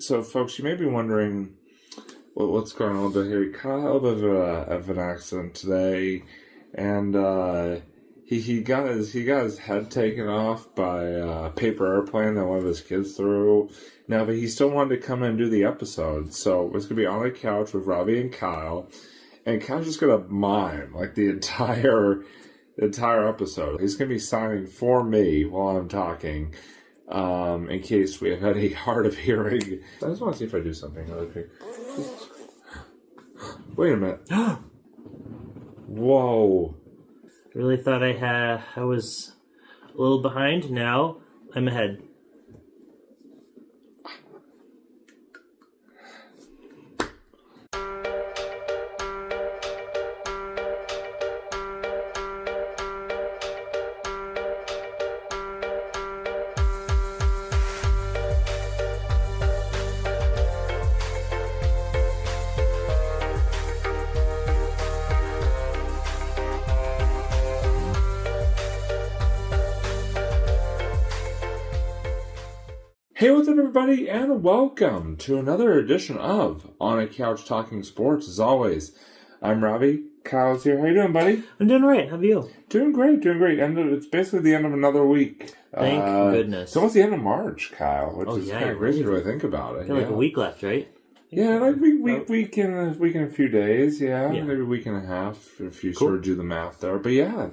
So, folks, you may be wondering what's going on a little bit here. Kyle had a little bit of an accident today, and he got his head taken off by a paper airplane that one of his kids threw. Now, but he still wanted to come in and do the episode, so it's gonna be on the couch with Robbie and Kyle, and Kyle's just gonna mime like the entire episode. He's gonna be signing for me while I'm talking. In case we have any hard of hearing. I just want to see if I do something really quick. Wait a minute. Whoa. Really thought I was a little behind. Now I'm ahead. Hey, what's up, everybody, and welcome to another edition of On a Couch Talking Sports. As always, I'm Robbie. Kyle's here. How you doing, buddy? I'm doing all right. How are you? Doing great. It's basically the end of another week. Thank goodness. It's almost the end of March, Kyle, which is kind of crazy to really think about it. Like a week left, right? Yeah, like week in a few days. Yeah, maybe a week and a half if you sort of do the math there. But yeah,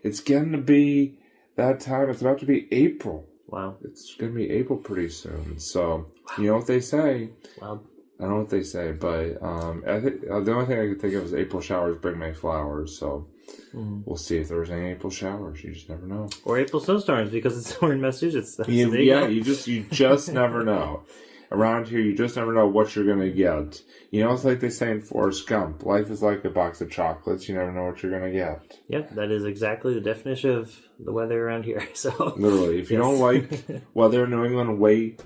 it's getting to be that time. It's about to be April. Wow. It's going to be April pretty soon. So, you know what they say. Wow. I don't know what they say, but I think the only thing I could think of is April showers bring May flowers. So, we'll see if there's any April showers. You just never know. Or April snowstorms because it's somewhere in Massachusetts. You just never know. Around here, you just never know what you're going to get. You know, it's like they say in Forrest Gump, life is like a box of chocolates. You never know what you're going to get. Yep, that is exactly the definition of the weather around here. So literally, if you don't like weather in New England, wait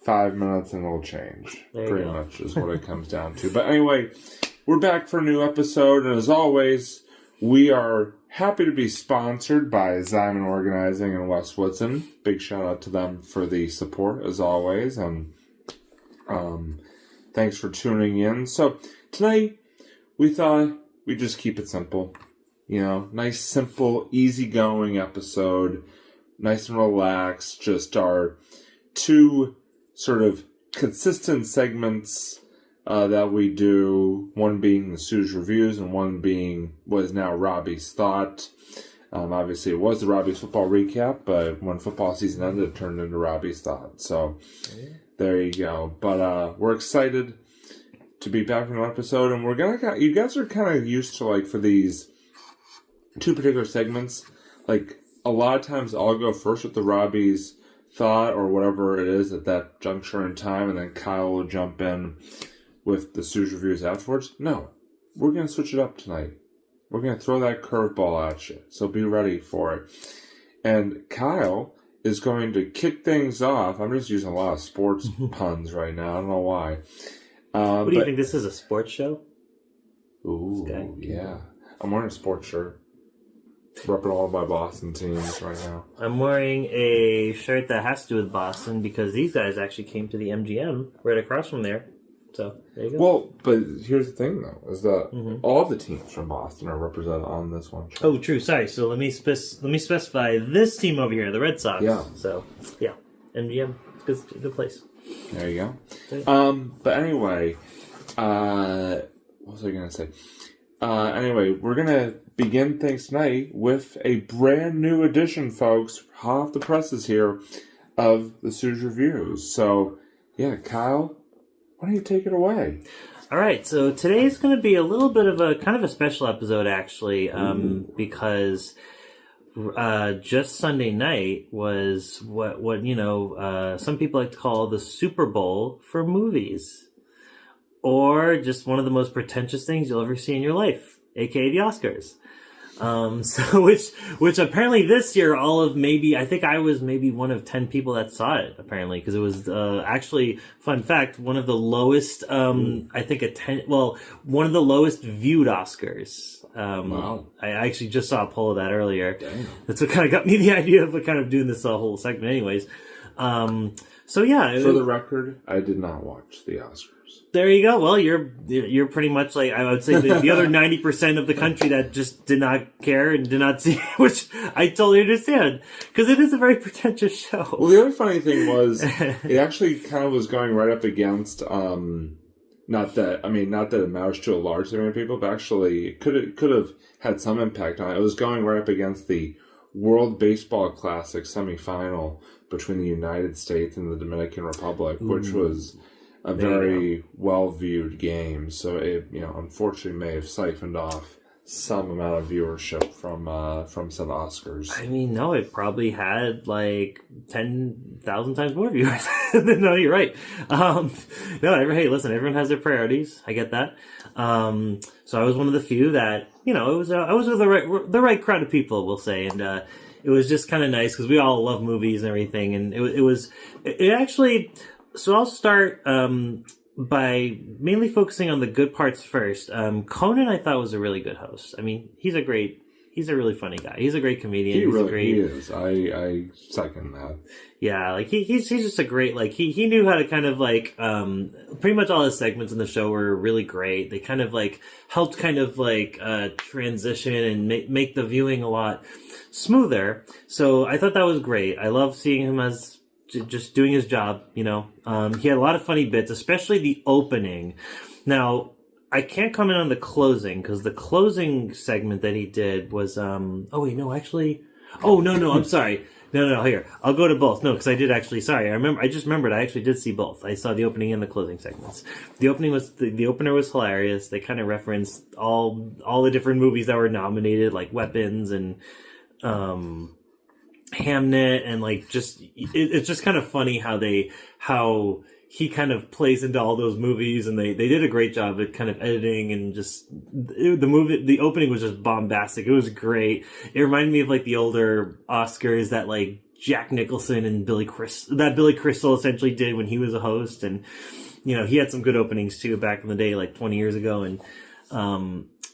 5 minutes and it'll change. Pretty much is what it comes down to. But anyway, we're back for a new episode. And as always, we are happy to be sponsored by Zyman Organizing in West Woodson. Big shout out to them for the support, as always. And thanks for tuning in. So tonight we thought we'd just keep it simple. You know, nice, simple, easygoing episode. Nice and relaxed. Just our two sort of consistent segments that we do. One being the Sue's Reviews and one being what is now Robbie's Thought. Obviously, it was the Robbie's Football Recap, but when football season ended, it turned into Robbie's Thought. So there you go. But we're excited to be back from an episode, and you guys are kind of used to, like, for these two particular segments, like, a lot of times I'll go first with the Robbie's Thought or whatever it is at that juncture in time, and then Kyle will jump in with the Sue's Reviews afterwards. No, we're going to switch it up tonight. We're going to throw that curveball at you, so be ready for it. And Kyle is going to kick things off. I'm just using a lot of sports puns right now. I don't know why. What do you think? This is a sports show? Ooh, yeah. I'm wearing a sports shirt. Repping all of my Boston teams right now. I'm wearing a shirt that has to do with Boston because these guys actually came to the MGM right across from there. So, there you go. Well, but here's the thing, though, is that all the teams from Boston are represented on this one shirt. Oh, true. Sorry. So let me specify this team over here, the Red Sox. Yeah. So, yeah. MGM. It's a good place. There you go. But anyway, what was I going to say? Anyway, we're going to begin things tonight with a brand new edition, folks, hot off the presses here, of the Sue's Reviews. So, yeah, Kyle, why don't you take it away? All right, so today's going to be a little bit of a kind of a special episode, actually, because just Sunday night was what some people like to call the Super Bowl for movies, or just one of the most pretentious things you'll ever see in your life, aka the Oscars. So which apparently this year I think I was maybe one of 10 people that saw it, apparently, because it was actually, fun fact, one of the lowest one of the lowest viewed Oscars. Wow. I actually just saw a poll of that earlier. Dang. That's what kind of got me the idea of kind of doing this whole segment anyways. So yeah. For the record, I did not watch the Oscars. There you go. Well, you're pretty much like, I would say, the other 90% of the country that just did not care and did not see it, which I totally understand, because it is a very pretentious show. Well, the other funny thing was, it actually kind of was going right up against, not that it matters to a large number of people, but actually it could have had some impact on it. It was going right up against the World Baseball Classic semifinal between the United States and the Dominican Republic, which was a very well-viewed game. So it, unfortunately may have siphoned off some amount of viewership from said Oscars. I mean, no, it probably had like 10,000 times more viewers. No, you're right. No, hey, listen, everyone has their priorities. I get that. So I was one of the few that, I was with the right crowd of people, we'll say, and it was just kind of nice because we all love movies and everything, and it actually. So I'll start by mainly focusing on the good parts first. Conan, I thought, was a really good host. I mean, he's a really funny guy. He's a great comedian. He is. I second that. Yeah, like he's just a great, like he knew how to kind of like pretty much all his segments in the show were really great. They kind of like helped kind of like transition and make the viewing a lot smoother. So I thought that was great. I love seeing him as just doing his job, He had a lot of funny bits, especially the opening. Now, I can't comment on the closing, because the closing segment that he did was, I'm sorry. No, here. I'll go to both. No, because I did actually, sorry. I just remembered I actually did see both. I saw the opening and the closing segments. The opener was hilarious. They kind of referenced all the different movies that were nominated, like Weapons and, Hamnet, and like it's just kind of funny how he kind of plays into all those movies, and they did a great job at kind of editing, and the opening was just bombastic. It was great. It reminded me of like the older Oscars that like Jack Nicholson and Billy Crystal essentially did when he was a host, and he had some good openings too back in the day, like 20 years ago, and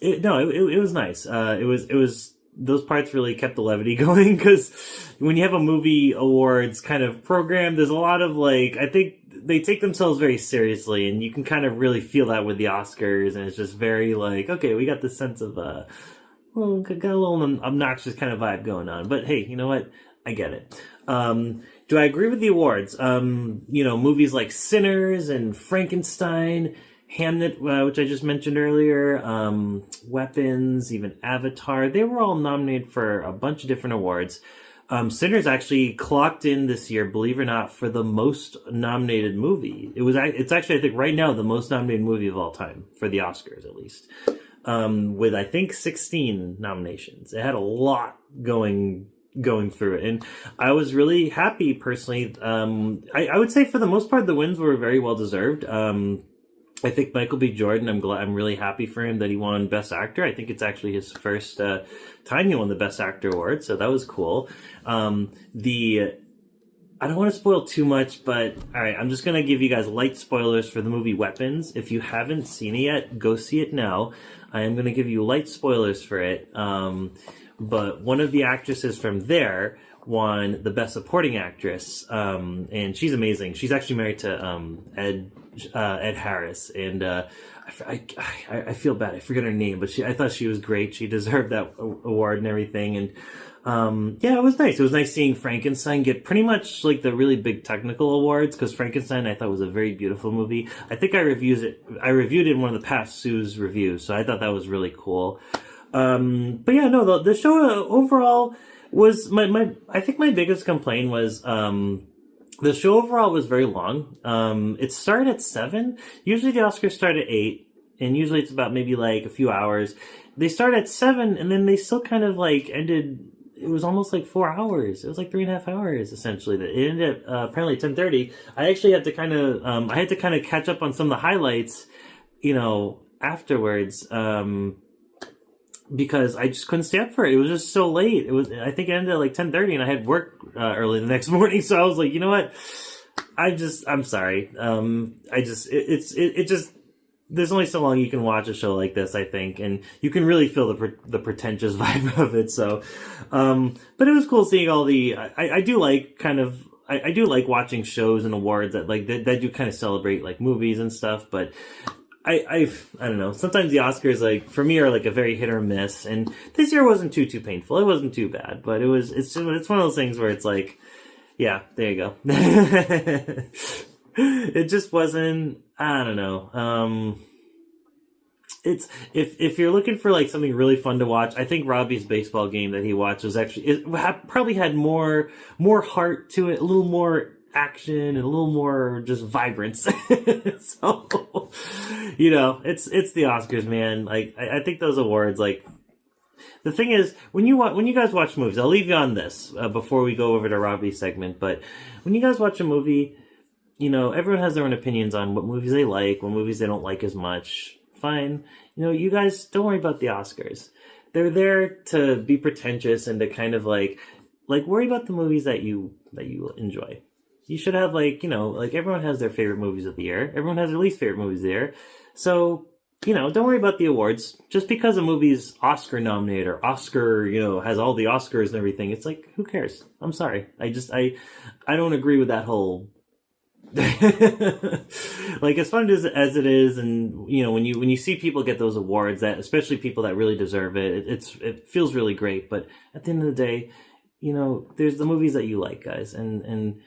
it was nice. It was. Those parts really kept the levity going, because when you have a movie awards kind of program, there's a lot of like, I think they take themselves very seriously, and you can kind of really feel that with the Oscars, and it's just very like, okay, we got this sense of got a little obnoxious kind of vibe going on. But hey, you know what? I get it. Do I agree with the awards? Movies like Sinners and Frankenstein, Hamnet, which I just mentioned earlier, Weapons, even Avatar, they were all nominated for a bunch of different awards. Sinners actually clocked in this year, believe it or not, for the most nominated movie. It's actually, I think, right now the most nominated movie of all time, for the Oscars at least, with I think 16 nominations. It had a lot going through it, and I was really happy personally. I would say for the most part the wins were very well deserved. I think Michael B. Jordan, I'm really happy for him that he won Best Actor. I think it's actually his first time he won the Best Actor award, so that was cool. I don't want to spoil too much, but all right, I'm just going to give you guys light spoilers for the movie Weapons. If you haven't seen it yet, go see it now. I am going to give you light spoilers for it, but one of the actresses from there won the Best Supporting Actress, and she's amazing. She's actually married to Ed Harris, and I feel bad. I forget her name, but I thought she was great. She deserved that award and everything, and it was nice. It was nice seeing Frankenstein get pretty much like the really big technical awards, because Frankenstein I thought was a very beautiful movie. I think I reviewed it in one of the past Sue's reviews, so I thought that was really cool. The show overall was I think my biggest complaint was the show overall was very long. It started at 7. Usually the Oscars start at 8, and usually it's about maybe like a few hours. They started at 7, and then they still kind of like ended. It was almost like 4 hours. It was like 3.5 hours essentially. It ended at apparently 10:30. I actually had to kind of catch up on some of the highlights, afterwards. Because I just couldn't stay up for it. It was just so late. I think it ended at like 10:30, and I had work early the next morning. So I was like, you know what? I'm sorry. There's only so long you can watch a show like this, I think, and you can really feel the pretentious vibe of it. So, but it was cool seeing all the. I do like kind of I do like watching shows and awards that that do kind of celebrate like movies and stuff, but I don't know. Sometimes the Oscars, like for me, are like a very hit or miss. And this year wasn't too painful. It wasn't too bad, but it's one of those things where it's like, yeah, there you go. It just wasn't. I don't know. It's if you're looking for like something really fun to watch, I think Robbie's baseball game that he watched was actually probably had more heart to it, a little more action and a little more just vibrance. So, it's the Oscars, man. Like I think those awards, like the thing is when you guys watch movies, I'll leave you on this before we go over to Robbie's segment. But when you guys watch a movie, everyone has their own opinions on what movies they like, what movies they don't like as much. Fine. You guys don't worry about the Oscars. They're there to be pretentious and to kind of like worry about the movies that you enjoy. You should have like everyone has their favorite movies of the year. Everyone has their least favorite movies of the year. So, don't worry about the awards. Just because a movie's Oscar nominated or Oscar, has all the Oscars and everything, it's like, who cares? I'm sorry. I don't agree with that whole like as fun as it is, and when you see people get those awards, that especially people that really deserve it, it feels really great. But at the end of the day, there's the movies that you like, guys, and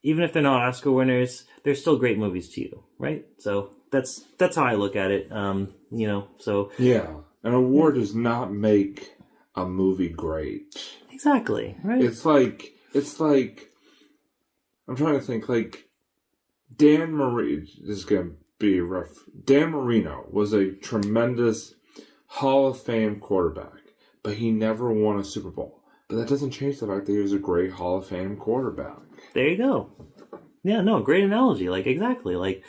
even if they're not Oscar winners, they're still great movies to you, right? So that's how I look at it. So yeah, an award does not make a movie great. Exactly, right? It's like I'm trying to think like. Dan Marino, this is going to be rough. Dan Marino was a tremendous Hall of Fame quarterback, but he never won a Super Bowl. But that doesn't change the fact that he was a great Hall of Fame quarterback. There you go. Yeah, no, great analogy. Like, exactly. Like,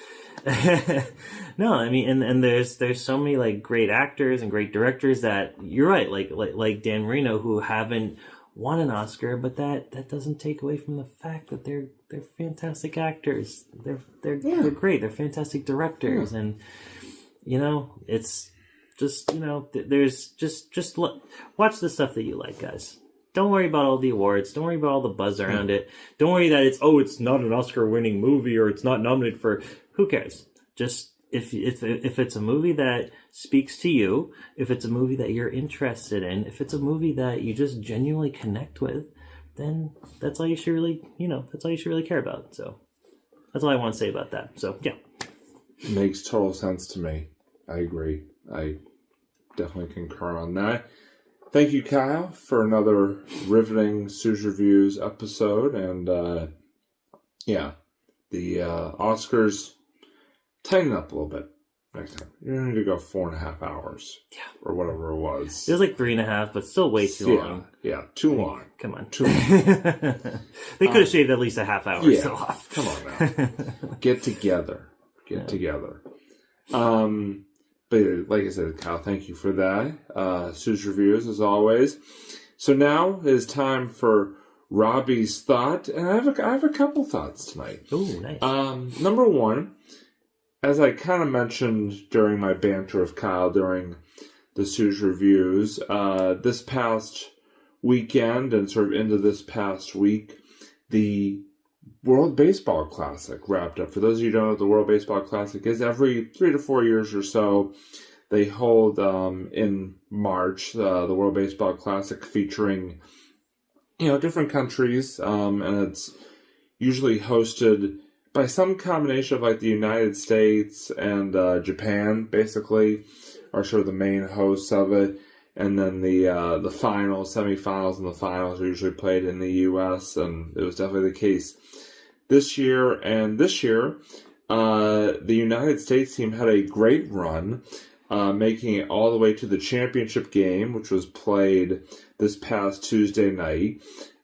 no, I mean, and there's so many like great actors and great directors that you're right. Like Dan Marino, who haven't won an Oscar, but that doesn't take away from the fact that they're fantastic actors. They're great. They're fantastic directors, and it's just there's just watch the stuff that you like, guys. Don't worry about all the awards. Don't worry about all the buzz around it. Don't worry that it's not an Oscar-winning movie or it's not nominated for. Who cares? Just if it's a movie that speaks to you, if it's a movie that you're interested in, if it's a movie that you just genuinely connect with, then that's all you should really care about. So that's all I want to say about that. So yeah, makes total sense to me. I agree. I definitely concur on that. Thank you, Kyle, for another riveting Sue's Reviews episode. And the Oscars, tighten up a little bit next time. You don't need to go 4.5 hours. Yeah. Or whatever it was. It was like 3.5, but still way too long. Yeah, too long. Come on. Too long. They could have shaved at least a half hour still off. Come on now. Get together. But like I said, Kyle, thank you for that. Sue's Reviews, as always. So now it is time for Robbie's thought, and I have a couple thoughts tonight. Ooh, nice. Number one, as I kind of mentioned during my banter with Kyle during the Sue's Reviews, this past weekend and sort of into this past week, the World Baseball Classic wrapped up. For those of you who don't know what the World Baseball Classic is, every 3 to 4 years or so, they hold in March the World Baseball Classic featuring different countries, and it's usually hosted by some combination of like the United States and Japan, basically, are sort of the main hosts of it. And then the finals, semifinals, and the finals are usually played in the U.S., and it was definitely the case this year. And this year, the United States team had a great run, making it all the way to the championship game, which was played this past Tuesday night.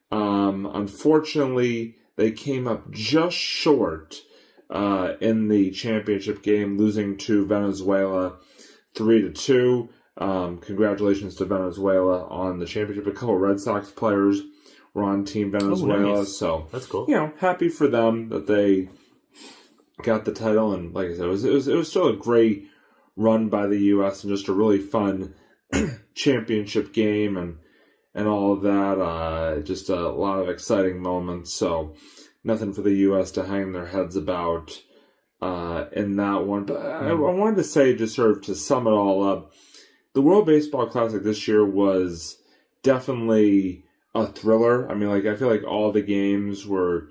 Unfortunately, they came up just short in the championship game, losing to Venezuela 3-2. Congratulations to Venezuela on the championship. A couple of Red Sox players were on Team Venezuela, nice. So that's cool. Happy for them that they got the title. And like I said, it was still a great run by the U.S. and just a really fun championship game and all of that. Just a lot of exciting moments. So nothing for the U.S. to hang their heads about in that one. But I wanted to say, just sort of to sum it all up, the World Baseball Classic this year was definitely a thriller. I mean, like, I feel like all the games were,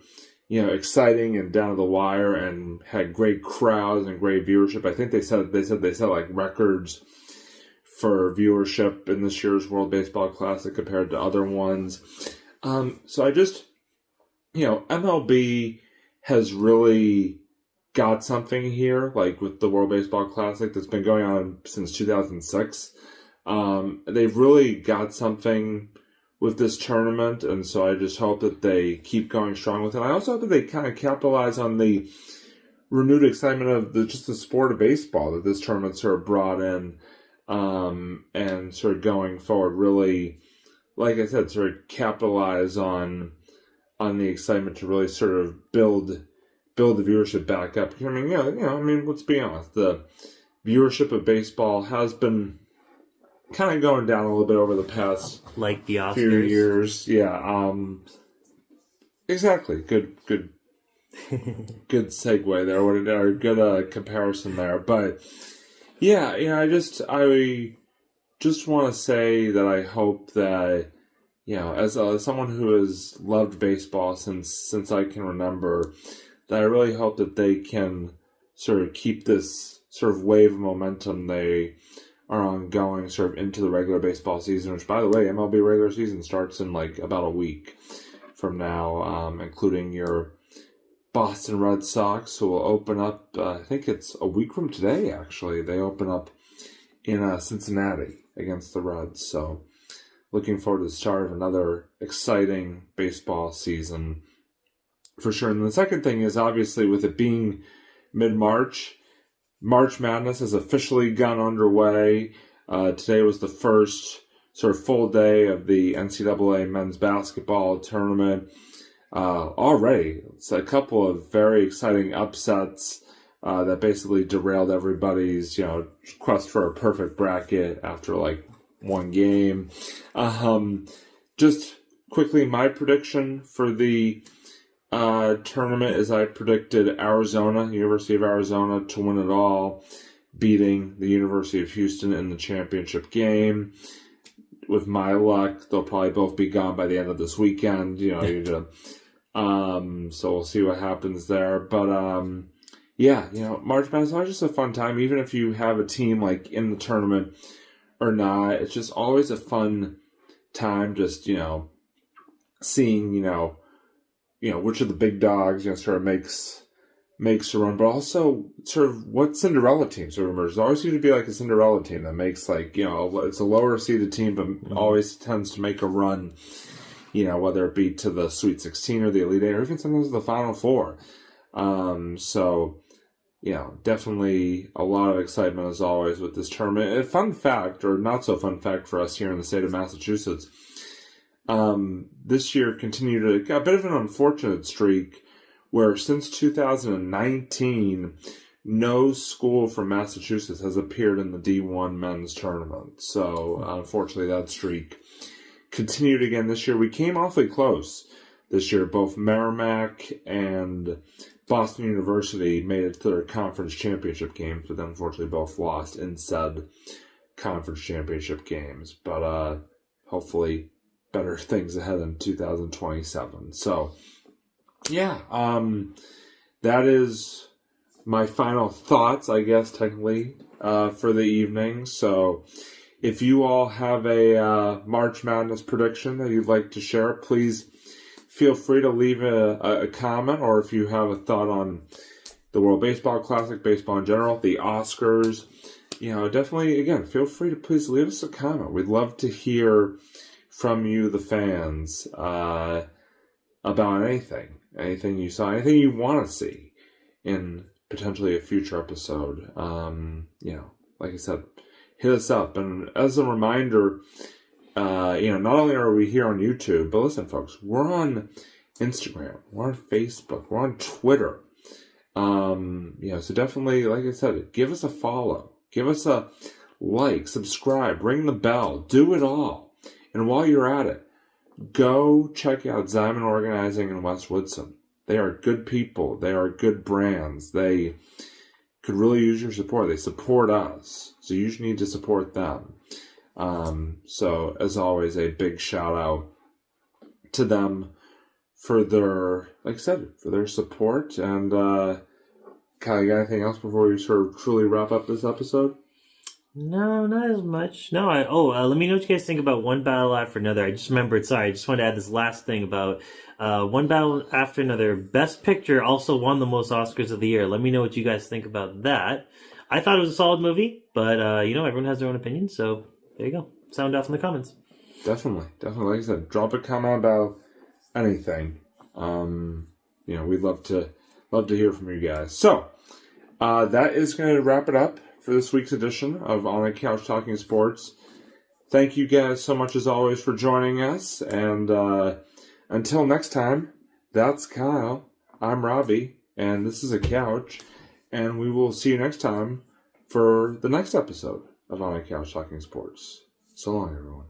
exciting and down to the wire and had great crowds and great viewership. I think they said like records for viewership in this year's World Baseball Classic compared to other ones. So I just, MLB has really got something here, like with the World Baseball Classic that's been going on since 2006. They've really got something with this tournament, and so I just hope that they keep going strong with it. I also hope that they kind of capitalize on the renewed excitement of the sport of baseball that this tournament sort of brought in, and sort of going forward, really, like I said, sort of capitalize on the excitement to really sort of build the viewership back up. I mean, let's be honest, the viewership of baseball has been kind of going down a little bit over the past like the Oscars. Few years. Yeah, exactly. Good good segue there, or good comparison there. But yeah, I just want to say that I hope that, as someone who has loved baseball since I can remember, that I really hope that they can sort of keep this sort of wave of momentum they are ongoing sort of into the regular baseball season, which, by the way, MLB regular season starts in like about a week from now, including your Boston Red Sox, who will open up, I think it's a week from today, actually. They open up in Cincinnati against the Reds, so looking forward to the start of another exciting baseball season for sure. And the second thing is, obviously, with it being mid-March, March Madness has officially gone underway. Today was the first sort of full day of the NCAA men's basketball tournament. Already, it's a couple of very exciting upsets that basically derailed everybody's, quest for a perfect bracket after like one game. Just quickly, my prediction for the tournament is I predicted University of Arizona, to win it all, beating the University of Houston in the championship game. With my luck, they'll probably both be gone by the end of this weekend. So we'll see what happens there. But March Madness is always just a fun time, even if you have a team like in the tournament or not. It's just always a fun time, just seeing which of the big dogs, sort of makes a run, but also sort of what Cinderella team sort of emerges. There always seems to be like a Cinderella team that makes it's a lower seeded team, but always tends to make a run, whether it be to the Sweet 16 or the Elite Eight, or even sometimes the Final Four. So, definitely a lot of excitement as always with this tournament. A fun fact, or not so fun fact for us here in the state of Massachusetts, this year continued a bit of an unfortunate streak where since 2019, no school from Massachusetts has appeared in the D1 men's tournament. So, unfortunately, that streak continued again this year. We came awfully close this year. Both Merrimack and Boston University made it to their conference championship games, but then unfortunately both lost in said conference championship games. But hopefully better things ahead in 2027. So, yeah, that is my final thoughts, I guess, technically, for the evening. So, if you all have a March Madness prediction that you'd like to share, please feel free to leave a comment, or if you have a thought on the World Baseball Classic, baseball in general, the Oscars, definitely, again, feel free to please leave us a comment. We'd love to hear from you, the fans, about anything you saw, anything you want to see in potentially a future episode. Like I said, hit us up. And as a reminder, not only are we here on YouTube, but listen, folks, we're on Instagram, we're on Facebook, we're on Twitter. So definitely, like I said, give us a follow, give us a like, subscribe, ring the bell, do it all. And while you're at it, go check out Ziman Organizing in West Woodson. They are good people. They are good brands. They could really use your support. They support us. So you need to support them. So as always, a big shout out to them for their, like I said, for their support. And Kyle, you got anything else before we sort of truly wrap up this episode? No, not as much. No, let me know what you guys think about One Battle After Another. I just remembered, sorry, I just wanted to add this last thing about One Battle After Another. Best Picture also won the most Oscars of the year. Let me know what you guys think about that. I thought it was a solid movie, but, everyone has their own opinion, so there you go. Sound off in the comments. Definitely. Like I said, drop a comment about anything. We'd love to hear from you guys. So, that is going to wrap it up for this week's edition of On the Couch Talking Sports. Thank you guys so much as always for joining us. And until next time, that's Kyle. I'm Robbie. And this is a couch. And we will see you next time for the next episode of On the Couch Talking Sports. So long, everyone.